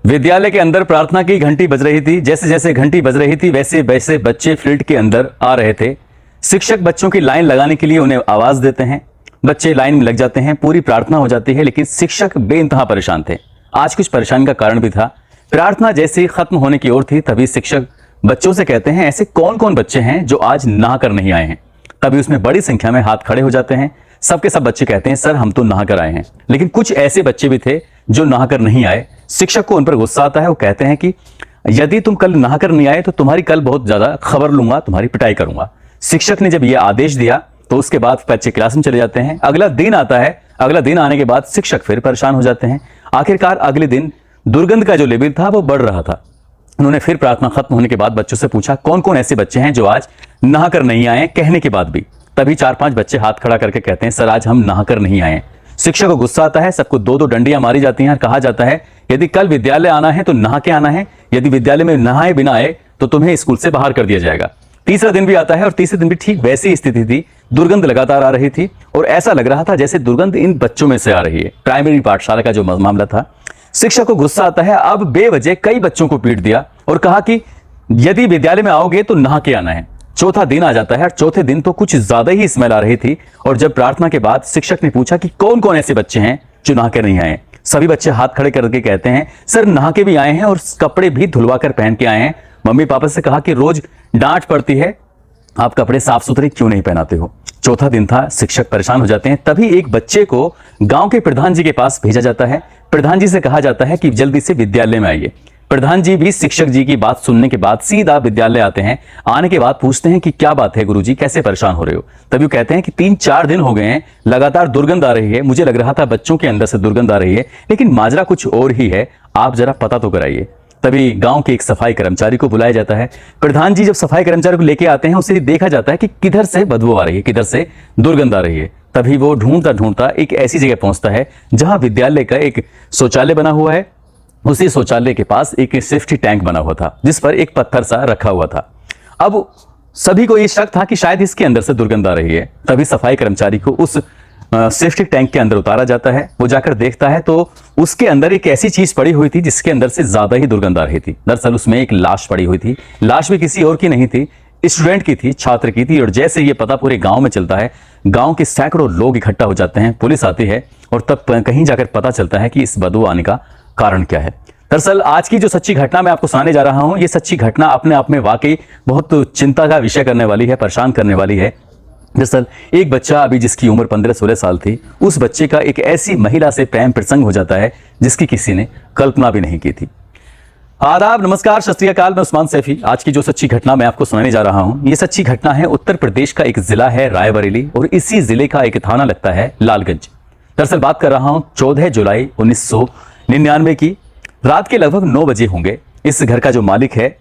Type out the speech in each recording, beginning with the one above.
विद्यालय के अंदर प्रार्थना की घंटी बज रही थी। जैसे जैसे घंटी बज रही थी वैसे वैसे बच्चे फील्ड के अंदर आ रहे थे। शिक्षक बच्चों की लाइन लगाने के लिए उन्हें आवाज देते हैं। बच्चे लाइन में लग जाते हैं, पूरी प्रार्थना हो जाती है, लेकिन शिक्षक बेइंतहा परेशान थे। आज कुछ परेशानी का कारण भी था। प्रार्थना जैसे ही खत्म होने की ओर थी तभी शिक्षक बच्चों से कहते हैं, ऐसे कौन कौन बच्चे हैं जो आज नहाकर नहीं आए हैं। तभी उसमें बड़ी संख्या में हाथ खड़े हो जाते हैं। सबके सब बच्चे कहते हैं, सर हम तो नहाकर आए हैं। लेकिन कुछ ऐसे बच्चे भी थे जो नहाकर नहीं आए। शिक्षक को उन पर गुस्सा आता है। वो कहते हैं कि यदि तुम कल नहाकर नहीं आए तो तुम्हारी कल बहुत ज्यादा खबर लूंगा, तुम्हारी पिटाई करूंगा। शिक्षक ने जब यह आदेश दिया तो उसके बाद बच्चे क्लास में चले जाते हैं। अगला दिन आता है। अगला दिन आने के बाद शिक्षक फिर परेशान हो जाते हैं। आखिरकार अगले दिन दुर्गंध का जो लेवल था वो बढ़ रहा था। उन्होंने फिर प्रार्थना खत्म होने के बाद बच्चों से पूछा, कौन कौन ऐसे बच्चे हैं जो आज नहाकर नहीं आए, कहने के बाद भी। तभी 4-5 बच्चे हाथ खड़ा करके कहते हैं, सर आज हम नहाकर नहीं आए। शिक्षक को गुस्सा आता है। सबको 2-2 डंडियां मारी जाती हैं और कहा जाता है, यदि कल विद्यालय आना है तो नहा के आना है, यदि विद्यालय में नहाए बिना आए तो तुम्हें स्कूल से बाहर कर दिया जाएगा। तीसरा दिन भी आता है और तीसरे दिन भी ठीक वैसी ही स्थिति थी। दुर्गंध लगातार आ रही थी और ऐसा लग रहा था जैसे दुर्गंध इन बच्चों में से आ रही है। प्राइमरी पाठशाला का जो मामला था। शिक्षक को गुस्सा आता है। अब बेवजह कई बच्चों को पीट दिया और कहा कि यदि विद्यालय में आओगे तो नहा के आना है। चौथा दिन आ जाता है और चौथे दिन तो कुछ ज्यादा ही स्मेल आ रही थी। और जब प्रार्थना के बाद शिक्षक ने पूछा कि कौन कौन ऐसे बच्चे हैं जो नहा के नहीं आए, सभी बच्चे हाथ खड़े करके कहते हैं, सर नहा के भी आए हैं और कपड़े भी धुलवा कर पहन के आए हैं। मम्मी पापा से कहा कि रोज डांट पड़ती है, आप कपड़े साफ सुथरे क्यों नहीं पहनाते हो। चौथा दिन था। शिक्षक परेशान हो जाते हैं। तभी एक बच्चे को गांव के प्रधान जी के पास भेजा जाता है। प्रधान जी से कहा जाता है कि जल्दी से विद्यालय में आइए। प्रधान जी भी शिक्षक जी की बात सुनने के बाद सीधा विद्यालय आते हैं। आने के बाद पूछते हैं कि क्या बात है गुरुजी, कैसे परेशान हो रहे हो। तभी वो कहते हैं कि 3-4 दिन हो गए हैं, लगातार दुर्गंध आ रही है। मुझे लग रहा था बच्चों के अंदर से दुर्गंध आ रही है, लेकिन माजरा कुछ और ही है, आप जरा पता तो कराइए। तभी गांव के एक सफाई कर्मचारी को बुलाया जाता है। प्रधान जी जब सफाई कर्मचारी को लेके आते हैं, उसे देखा जाता है कि किधर से बदबू आ रही है, किधर से दुर्गंध आ रही है। तभी वो ढूंढता ढूंढता एक ऐसी जगह पहुंचता है जहां विद्यालय का एक शौचालय बना हुआ है। उसी शौचालय के पास एक सेफ्टी टैंक बना हुआ था जिस पर एक पत्थर सा रखा हुआ था। अब सभी को यह शक था कि शायद इसके अंदर से दुर्गंध आ रही है। तभी सफाई कर्मचारी को उस सेफ्टी टैंक के अंदर उतारा जाता है। वो जाकर देखता है तो उसके अंदर एक ऐसी चीज पड़ी हुई थी जिसके अंदर से ज्यादा ही दुर्गंध आ रही थी। दरअसल उसमें एक लाश पड़ी हुई थी। लाश भी किसी और की नहीं थी, स्टूडेंट की थी, छात्र की थी। और जैसे ये पता पूरे गांव में चलता है, गांव के सैकड़ों लोग इकट्ठा हो जाते हैं। पुलिस आती है और तब कहीं जाकर पता चलता है कि इस बदबू आने का कारण क्या है। दरअसल आज की जो सच्ची घटना मैं आपको सुनाने जा रहा हूं, ये सच्ची घटना अपने आप में वाकई बहुत चिंता का विषय करने वाली है, परेशान करने वाली है। दरअसल एक बच्चा अभी जिसकी उम्र 15-16 साल थी, उस बच्चे का एक ऐसी महिला से प्रेम प्रसंग हो जाता है जिसकी किसी ने कल्पना भी नहीं की थी। आदाब, नमस्कार, सत श्री अकाल। मैं उस्मान सैफी। आज की जो सच्ची घटना मैं आपको सुनाने जा रहा हूं, ये सच्ची घटना है उत्तर प्रदेश का एक जिला है रायबरेली और इसी जिले का एक थाना लगता है लालगंज। दरअसल बात कर रहा हूं 14 जुलाई 1999 की। रात के लगभग 9 बजे होंगे। इस घर का जो मालिक है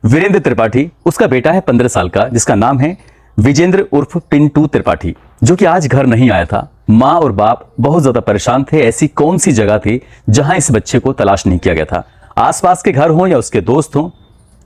वीरेंद्र त्रिपाठी, उसका बेटा है 15 साल का जिसका नाम है विजेंद्र उर्फ पिंटू त्रिपाठी, जो कि आज घर नहीं आया था। माँ और बाप बहुत ज्यादा परेशान थे। ऐसी कौन सी जगह थी जहां इस बच्चे को तलाश नहीं किया गया था। आसपास के घर हों या उसके दोस्त हों,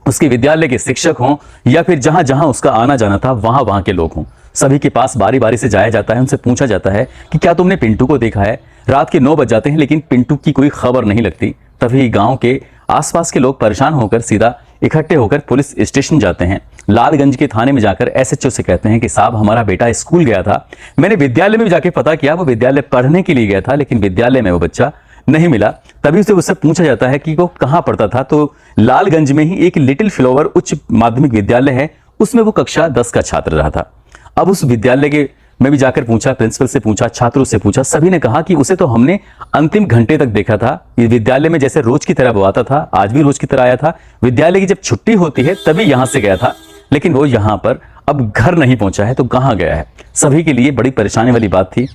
उसके विद्यालय के शिक्षक हों या फिर जहां जहां उसका आना जाना था वहां के लोग हों, सभी के पास बारी बारी से जाया जाता है। उनसे पूछा जाता है कि क्या तुमने पिंटू को देखा है। रात के 9 बज जाते हैं लेकिन पिंटू की कोई खबर नहीं लगती। तभी गांव के आसपास के लोग परेशान होकर सीधा इकट्ठे होकर पुलिस स्टेशन जाते हैं। लालगंज के थाने में जाकर एसएचओ से कहते हैं कि साहब हमारा बेटा स्कूल गया था, मैंने विद्यालय में भी जाके पता किया, वो विद्यालय पढ़ने के लिए गया था लेकिन विद्यालय में वो बच्चा नहीं मिला। तभी से उससे पूछा जाता है कि वो कहां पढ़ता था, तो लालगंज में ही एक लिटिल फ्लावर उच्च माध्यमिक विद्यालय है, उसमें वो कक्षा 10 का छात्र रहा था। अब उस विद्यालय के मैं भी जाकर पूछा, प्रिंसिपल से पूछा, छात्रों से पूछा, सभी ने कहा कि उसे तो हमने अंतिम घंटे तक देखा था। ये विद्यालय में जैसे रोज की तरह वो आता था, आज भी रोज की तरह आया था। विद्यालय की जब छुट्टी होती है तभी यहां से गया था, लेकिन वो यहां पर अब घर नहीं पहुंचा है तो कहां गया है। सभी के लिए बड़ी परेशानी वाली बात थी।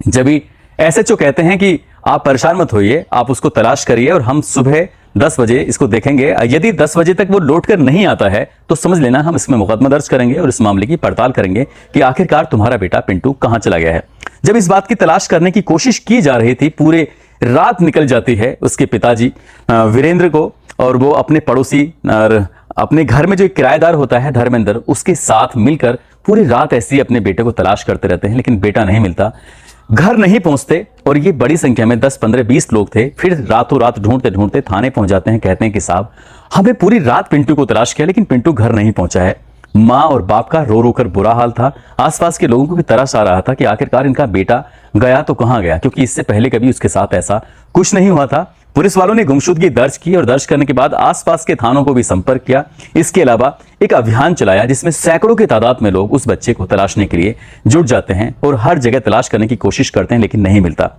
जब एसएचओ कहते हैं कि आप परेशान मत होइए, आप उसको तलाश करिए और हम सुबह 10 बजे इसको देखेंगे। यदि 10 बजे तक वो लौट कर नहीं आता है तो समझ लेना हम इसमें मुकदमा दर्ज करेंगे और इस मामले की पड़ताल करेंगे कि आखिरकार तुम्हारा बेटा पिंटू कहां चला गया है। जब इस बात की तलाश करने की कोशिश की जा रही थी, पूरे रात निकल जाती है उसके पिताजी वीरेंद्र को, और वो अपने पड़ोसी और अपने घर में जो एक किराएदार होता है धर्मेंद्र, उसके साथ मिलकर पूरी रात ऐसी अपने बेटे को तलाश करते रहते हैं लेकिन बेटा नहीं मिलता। घर नहीं पहुंचते और ये बड़ी संख्या में 10, 15, 20 लोग थे। फिर रातों रात ढूंढते ढूंढते थाने पहुंच जाते हैं। कहते हैं कि साहब हमें पूरी रात पिंटू को तलाश किया लेकिन पिंटू घर नहीं पहुंचा है। माँ और बाप का रो रो कर बुरा हाल था। आसपास के लोगों को भी तरस आ रहा था कि आखिरकार इनका बेटा गया तो कहां गया, क्योंकि इससे पहले कभी उसके साथ ऐसा कुछ नहीं हुआ था। पुलिस वालों ने गुमशुदगी दर्ज की और दर्ज करने के बाद आसपास के थानों को भी संपर्क किया। इसके अलावा एक अभियान चलाया जिसमें सैकड़ों की तादाद में लोग उस बच्चे को तलाशने के लिए जुट जाते हैं और हर जगह तलाश करने की कोशिश करते हैं, लेकिन नहीं मिलता।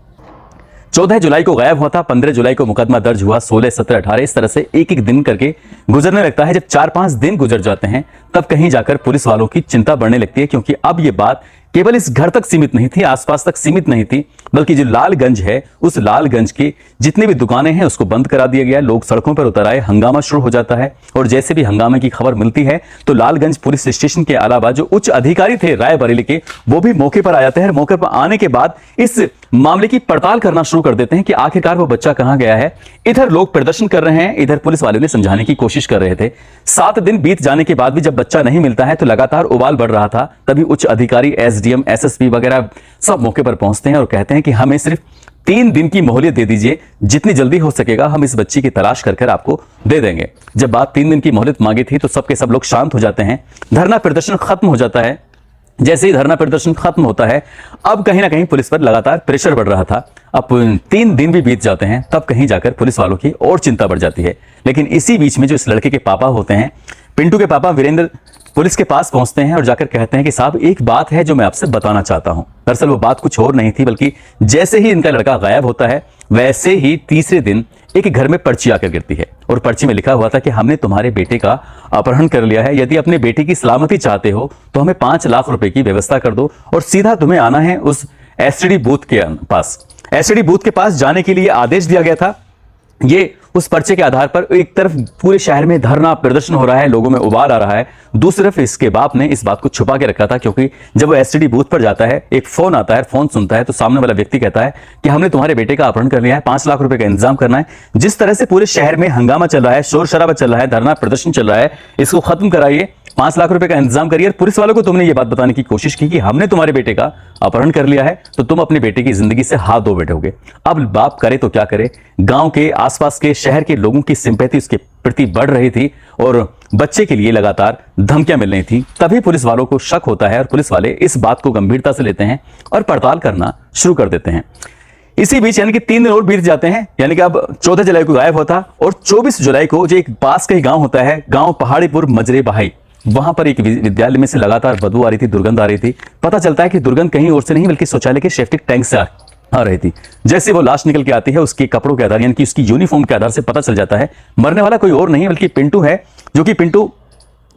14 जुलाई को गायब हुआ था, 15 जुलाई को मुकदमा दर्ज हुआ, 16, 17, 18 इस तरह से एक एक दिन करके गुजरने लगता है। जब 4-5 दिन गुजर जाते हैं तब कहीं जाकर पुलिस वालों की चिंता बढ़ने लगती है, क्योंकि अब ये बात केवल इस घर तक सीमित नहीं थी, आसपास तक सीमित नहीं थी, बल्कि जो लालगंज है उस लालगंज की जितनी भी दुकानें हैं उसको बंद करा दिया गया। लोग सड़कों पर उतर आए, हंगामा शुरू हो जाता है। और जैसे भी हंगामे की खबर मिलती है तो लालगंज पुलिस स्टेशन के अलावा जो उच्च अधिकारी थे रायबरेली के, वो भी मौके पर आ जाते हैं। मौके पर आने के बाद इस मामले की पड़ताल करना शुरू कर देते हैं कि आखिरकार वो बच्चा कहां गया है। इधर लोग प्रदर्शन कर रहे हैं, इधर पुलिस वालों ने समझाने की कोशिश कर रहे थे। 7 दिन बीत जाने के बाद भी जब बच्चा नहीं मिलता है तो लगातार उबाल बढ़ रहा था। तभी उच्च अधिकारी एसडीएम, एसएसपी वगैरह सब मौके पर पहुंचते हैं और कहते हैं कि हमें सिर्फ 3 दिन की मोहलत दे दीजिए, जितनी जल्दी हो सकेगा हम इस बच्ची की तलाश कर आपको दे देंगे। जब बात 3 दिन की मोहलत मांगी थी तो सबके सब लोग शांत हो जाते हैं। धरना प्रदर्शन खत्म हो जाता है। जैसे ही धरना प्रदर्शन खत्म होता है अब कहीं ना कहीं पुलिस पर लगातार प्रेशर बढ़ रहा था। अब 3 दिन भी बीत जाते हैं तब कहीं जाकर पुलिस वालों की और चिंता बढ़ जाती है। लेकिन इसी बीच में जो इस लड़के के पापा होते हैं, पिंटू के पापा वीरेंद्र, पुलिस के पास पहुंचते हैं और जाकर कहते हैं कि साहब एक बात है जो मैं आपसे बताना चाहता हूं। दरअसल वो बात कुछ और नहीं थी, बल्कि जैसे ही इनका लड़का गायब होता है वैसे ही तीसरे दिन एक घर में पर्ची आकर गिरती है और पर्ची में लिखा हुआ था कि हमने तुम्हारे बेटे का अपहरण कर लिया है। यदि अपने बेटे की सलामती चाहते हो तो हमें 5 लाख रुपए की व्यवस्था कर दो और सीधा तुम्हें आना है उस एसटीडी बूथ के पास। एसटीडी बूथ के पास जाने के लिए आदेश दिया गया था। ये उस पर्चे के आधार पर एक तरफ पूरे शहर में धरना प्रदर्शन हो रहा है, लोगों में उबाल आ रहा है। दूसरी तरफ इसके बाप ने इस बात को छुपा के रखा था, क्योंकि जब वो एसटीडी बूथ पर जाता है एक फोन आता है, फोन सुनता है तो सामने वाला व्यक्ति कहता है कि हमने तुम्हारे बेटे का अपहरण कर लिया है, 5 लाख रुपए का इंतजाम करना है। जिस तरह से पूरे शहर में हंगामा चल रहा है, शोर शराबा चल रहा है, धरना प्रदर्शन चल रहा है, इसको खत्म कराइए, 5 लाख रुपए का इंतजाम करिए। पुलिस वालों को तुमने ये बात बताने की कोशिश की कि हमने तुम्हारे बेटे का अपहरण कर लिया है तो तुम अपने बेटे की जिंदगी से हाथ धो बैठोगे। अब बाप करे तो क्या करे, गांव के आसपास के शहर के लोगों की सिंपैथी उसके प्रति बढ़ रही थी और बच्चे के लिए लगातार धमकियां मिल रही थी। तभी पुलिस वालों को शक होता है और पुलिस वाले इस बात को गंभीरता से लेते हैं और पड़ताल करना शुरू कर देते हैं। इसी बीच यानी कि 3 दिन और बीत जाते हैं, यानी कि अब 14 जुलाई को गायब होता और 24 जुलाई को जो एक पास का ही गांव होता है, गांव पहाड़ीपुर मजरे बहाई, वहां पर एक विद्यालय में से लगातार बदबू आ रही थी, दुर्गंध आ रही थी। पता चलता है कि दुर्गंध कहीं और से नहीं बल्कि शौचालय के सेप्टिक टैंक से आ रही थी। जैसे वो लाश निकल के आती है उसके कपड़ों के आधार यानी कि उसकी यूनिफॉर्म के आधार से पता चल जाता है मरने वाला कोई और नहीं बल्कि पिंटू है, जो कि पिंटू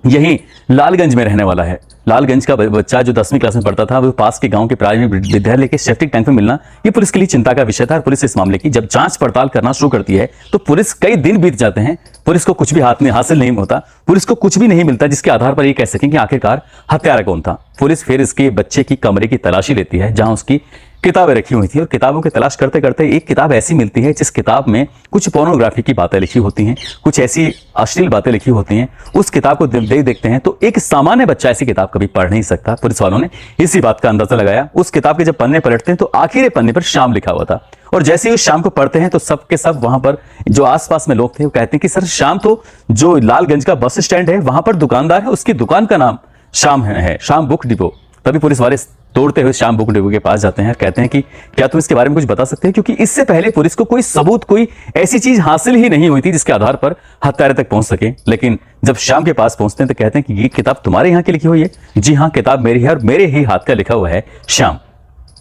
यही लालगंज में रहने वाला है। लालगंज का बच्चा जो 10वीं क्लास में पढ़ता था, वो पास के गांव के प्राथमिक विद्यालय के सेप्टिक टैंक में मिलना ये पुलिस के लिए चिंता का विषय था। पुलिस इस मामले की जब जांच पड़ताल करना शुरू करती है तो पुलिस कई दिन बीत जाते हैं, पुलिस को कुछ भी हाथ में हासिल नहीं होता, पुलिस को कुछ भी नहीं मिलता जिसके आधार पर ये कह सकें कि आखिरकार हत्यारा कौन था। पुलिस फिर इसके बच्चे की कमरे की तलाशी लेती है जहां उसकी किताबें रखी हुई थी और किताबों की तलाश करते करते एक किताब ऐसी मिलती है जिस किताब में कुछ पोर्नोग्राफी की बातें लिखी होती हैं, कुछ ऐसी अश्लील बातें लिखी होती हैं। उस किताब को देखते हैं तो एक सामान्य बच्चा ऐसी किताब कभी पढ़ नहीं सकता। पुलिस वालों ने इसी बात का अंदाजा लगाया। उस किताब के जब पन्ने पलटते हैं तो आखिरी पन्ने पर श्याम लिखा हुआ था और जैसे ही उस श्याम को पढ़ते हैं तो सबके सब वहां पर जो आसपास में लोग थे वो कहते हैं कि सर श्याम तो जो लालगंज का बस स्टैंड है वहां पर दुकानदार है, उसकी दुकान का नाम श्याम है, श्याम बुक डिपो। तभी पुलिस वाले तोड़ते हुए श्याम बुक डिपो के पास जाते हैं, कहते हैं कि क्या तुम इसके बारे में कुछ बता सकते हैं, क्योंकि इससे पहले पुलिस को कोई सबूत, कोई ऐसी चीज हासिल ही नहीं हुई थी जिसके आधार पर हत्यारे तक पहुंच सके। लेकिन जब श्याम के पास पहुंचते हैं तो कहते हैं कि ये किताब तुम्हारे यहाँ की लिखी हुई है। जी हाँ, किताब मेरी है और मेरे ही हाथ का लिखा हुआ है श्याम।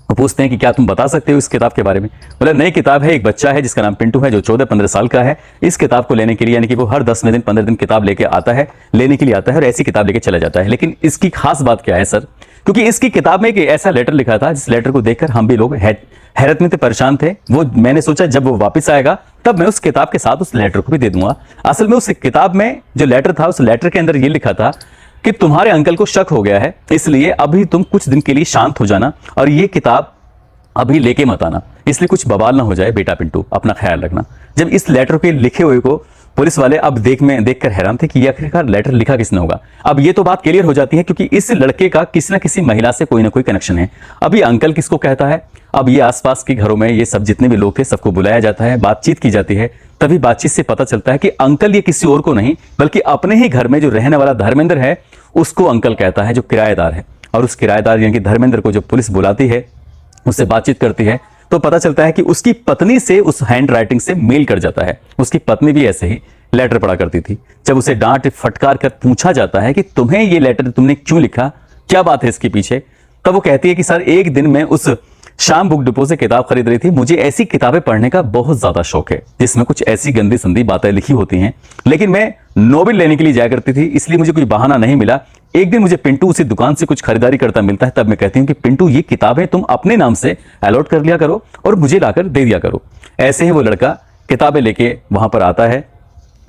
वो पूछते हैं कि क्या तुम बता सकते हो इस किताब के बारे में। बोले नई किताब है, एक बच्चा है जिसका नाम पिंटू है जो 14-15 साल का है। इस किताब को लेने के लिए यानी कि वो हर 10वें दिन 15 दिन किताब लेके आता है, लेने के लिए आता है और ऐसी किताब लेके चला जाता है। लेकिन इसकी खास बात क्या है सर, क्योंकि इसकी किताब में एक ऐसा लेटर लिखा था जिस लेटर को देखकर हम भी लोग हैरत में थे, परेशान थे। वो मैंने सोचा जब वो वापस आएगा तब मैं उस किताब के साथ उस लेटर को भी दे दूंगा। असल में उस किताब में जो लेटर था, उस लेटर के अंदर ये लिखा था कि तुम्हारे अंकल को शक हो गया है, इसलिए अभी तुम कुछ दिन के लिए शांत हो जाना और ये किताब अभी लेके मत आना, इसलिए कुछ बवाल ना हो जाए बेटा पिंटू, अपना ख्याल रखना। जब इस लेटर के लिखे हुए को पुलिस वाले अब देखकर हैरान थे कि ये आखिरकार लेटर लिखा किसने होगा। अब ये तो बात क्लियर हो जाती है क्योंकि इस लड़के का किसी न किसी महिला से कोई ना कोई कनेक्शन है। अब ये अंकल किसको कहता है, अब ये आसपास के घरों में ये सब जितने भी लोग थे सबको बुलाया जाता है, बातचीत की जाती है। तभी बातचीत से पता चलता है कि अंकल ये किसी और को नहीं बल्कि अपने ही घर में जो रहने वाला धर्मेंद्र है उसको अंकल कहता है, जो किराएदार है। और उस किराएदार यानी कि धर्मेंद्र को जब पुलिस बुलाती है, उससे बातचीत करती है, तो पता चलता है कि उसकी पत्नी से उस हैंड राइटिंग से मेल कर जाता है। उसकी पत्नी भी ऐसे ही लेटर पढ़ा करती थी। जब उसे डांट फटकार कर पूछा जाता है कि तुम्हें ये लेटर तुमने क्यों लिखा, क्या बात है इसके पीछे, तब वो कहती है कि सर एक दिन मैं उस शाम बुक डिपो से किताब खरीद रही थी, मुझे ऐसी किताबें पढ़ने का बहुत ज्यादा शौक है जिसमें कुछ ऐसी गंदी संदी बातें लिखी होती हैं, लेकिन मैं नोवेल लेने के लिए जाया करती थी, इसलिए मुझे कोई बहाना नहीं मिला। एक दिन मुझे पिंटू उसी दुकान से कुछ खरीदारी करता मिलता है, तब मैं कहती हूँ कि पिंटू ये किताबें तुम अपने नाम से अलॉट कर लिया करो और मुझे लाकर दे दिया करो। ऐसे ही वो लड़का किताबें लेके वहां पर आता है।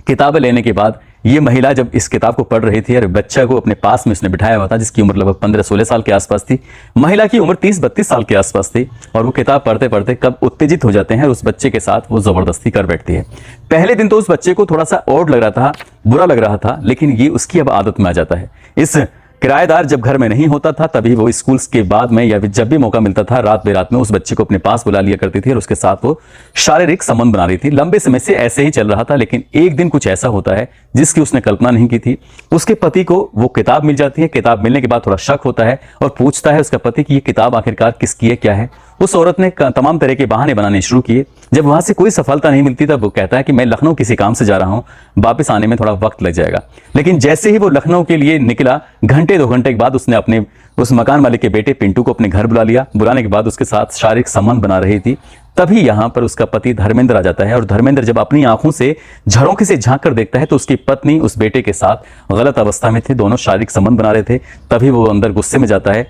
किताबें लेने के बाद ये महिला जब इस किताब को पढ़ रही थी और बच्चा को अपने पास में उसने बिठाया हुआ था जिसकी उम्र लगभग 15-16 साल के आसपास थी, महिला की उम्र 30-32 साल के आसपास थी, और वो किताब पढ़ते पढ़ते कब उत्तेजित हो जाते हैं और उस बच्चे के साथ वो जबरदस्ती कर बैठती है। पहले दिन तो उस बच्चे को थोड़ा सा ऑड लग रहा था, बुरा लग रहा था, लेकिन ये उसकी अब आदत में आ जाता है। इस किराएदार जब घर में नहीं होता था तभी वो स्कूल के बाद में या जब भी मौका मिलता था रात बेरात में उस बच्चे को अपने पास बुला लिया करती थी और उसके साथ वो शारीरिक संबंध बना रही थी। लंबे समय से ऐसे ही चल रहा था, लेकिन एक दिन कुछ ऐसा होता है जिसकी उसने कल्पना नहीं की थी। उसके पति को वो किताब मिल जाती है। किताब मिलने के बाद थोड़ा शक होता है और पूछता है उसका पति कि ये किताब आखिरकार किसकी है, क्या है। उस औरत ने तमाम तरह के बहाने बनाने शुरू किए। जब वहां से कोई सफलता नहीं मिलती तब वो कहता है कि मैं लखनऊ किसी काम से जा रहा हूं, वापस आने में थोड़ा वक्त लग जाएगा। लेकिन जैसे ही वो लखनऊ के लिए निकला, घंटे 2 घंटे के बाद उसने अपने उस मकान मालिक के बेटे पिंटू को अपने घर बुला लिया। बुलाने के बाद उसके साथ शारीरिक संबंध बना रही थी। तभी यहां पर उसका पति धर्मेंद्र आ जाता है और धर्मेंद्र जब अपनी आंखों से झरोखे से झांक कर देखता है तो उसकी पत्नी उस बेटे के साथ गलत अवस्था में थे, दोनों शारीरिक संबंध बना रहे थे। तभी वो अंदर गुस्से में जाता है,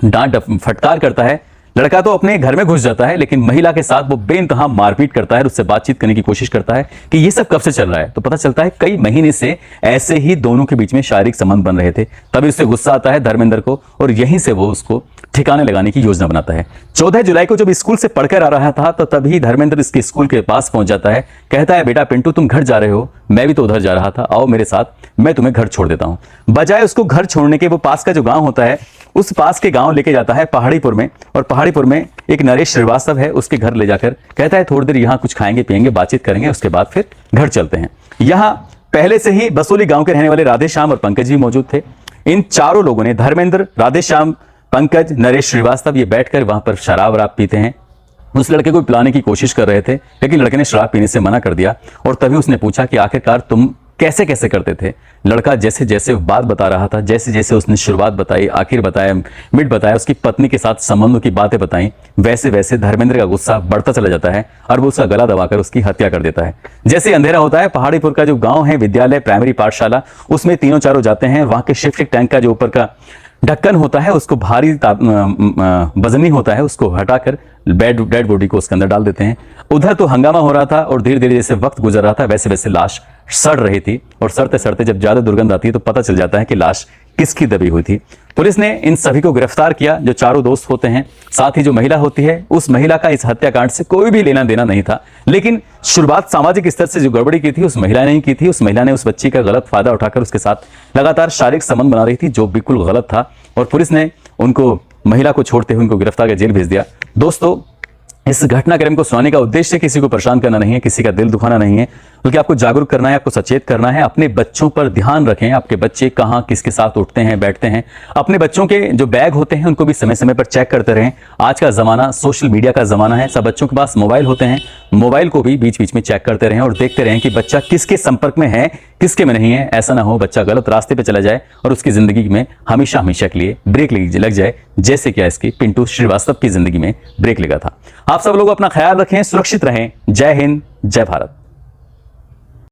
डांट फटकार करता है। लड़का तो अपने घर में घुस जाता है, लेकिन महिला के साथ वो बेइंतहा मारपीट करता है, उससे बातचीत करने की कोशिश करता है कि ये सब कब से चल रहा है। तो पता चलता है कई महीने से ऐसे ही दोनों के बीच में शारीरिक संबंध बन रहे थे। तभी उससे गुस्सा आता है धर्मेंद्र को और यहीं से वो उसको ठिकाने लगाने की योजना बनाता है। 14 जुलाई को जब स्कूल से पढ़कर आ रहा था तो तभी धर्मेंद्र इसके स्कूल के पास पहुंच जाता है। कहता है बेटा पिंटू तुम घर जा रहे हो, मैं भी तो उधर जा रहा था, आओ मेरे साथ, मैं तुम्हें घर छोड़ देता हूं। बजाय उसको घर छोड़ने के वो पास का जो गांव होता है उस पास के गांव लेके जाता है पहाड़ीपुर में, और पहाड़ीपुर में एक नरेश श्रीवास्तव है, उसके घर ले जाकर कहता है थोड़ी देर यहाँ कुछ खाएंगे पिएंगे, बातचीत करेंगे, उसके बाद फिर घर चलते हैं। यहाँ पहले से ही बसोली गांव के रहने वाले राधेश्याम और पंकज भी मौजूद थे। इन चारों लोगों ने, धर्मेंद्र, राधेश्याम, पंकज, नरेश श्रीवास्तव, ये बैठकर वहां पर शराब वराब पीते हैं। उस लड़के को पिलाने की कोशिश कर रहे थे, लेकिन लड़के ने शराब पीने से मना कर दिया। और तभी उसने पूछा कि आखिरकार तुम कैसे कैसे करते थे। लड़का जैसे जैसे बात बता रहा था, जैसे जैसे उसने शुरुआत बताई, आखिर बताया, मिड बताया, उसकी पत्नी के साथ संबंधों की बातें बताई, वैसे वैसे धर्मेंद्र का गुस्सा बढ़ता चला जाता है और वो उसका गला दबाकर उसकी हत्या कर देता है। जैसे अंधेरा होता है, पहाड़ीपुर का जो गांव है, विद्यालय, प्राइमरी पाठशाला, उसमें तीनों चारों जाते हैं। वहां के शिफ्टिंग टैंक का जो ऊपर का ढक्कन होता है उसको भारी वजनी होता है, उसको हटाकर डेड बॉडी को उसके अंदर डाल देते हैं। उधर तो हंगामा हो रहा था और धीरे धीरे जैसे वक्त गुजर रहा था वैसे वैसे लाश सड़ रही थी, और सड़ते सड़ते जब ज्यादा दुर्गंध आती है तो पता चल जाता है कि लाश किसकी दबी हुई थी। पुलिस ने इन सभी को गिरफ्तार किया, जो चारों दोस्त होते हैं, साथ ही जो महिला होती है, उस महिला का इस हत्याकांड से कोई भी लेना देना नहीं था। लेकिन शुरुआत सामाजिक स्तर से जो गड़बड़ी की थी उस महिला ने ही की थी। उस महिला ने उस बच्ची का गलत फायदा उठाकर उसके साथ लगातार शारीरिक संबंध बना रही थी, जो बिल्कुल गलत था, और पुलिस ने उनको, महिला को छोड़ते हुए उनको गिरफ्तार कर जेल भेज दिया। दोस्तों, इस घटनाक्रम को सुनाने का उद्देश्य किसी को परेशान करना नहीं है, किसी का दिल दुखाना नहीं है, बल्कि आपको जागरूक करना है, आपको सचेत करना है। अपने बच्चों पर ध्यान रखें, आपके बच्चे कहाँ किसके साथ उठते हैं बैठते हैं। अपने बच्चों के जो बैग होते हैं उनको भी समय समय पर चेक करते रहें। आज का जमाना सोशल मीडिया का जमाना है, सब बच्चों के पास मोबाइल होते हैं, मोबाइल को भी बीच बीच में चेक करते रहें और देखते रहें कि बच्चा किसके संपर्क में है, किसके में नहीं है। ऐसा ना हो बच्चा गलत रास्ते पर चला जाए और उसकी जिंदगी में हमेशा हमेशा के लिए ब्रेक लग जाए, जैसे क्या इसकी पिंटू श्रीवास्तव की जिंदगी में ब्रेक लगा था। आप सब लोग अपना ख्याल रखें, सुरक्षित रहें। जय हिंद, जय भारत।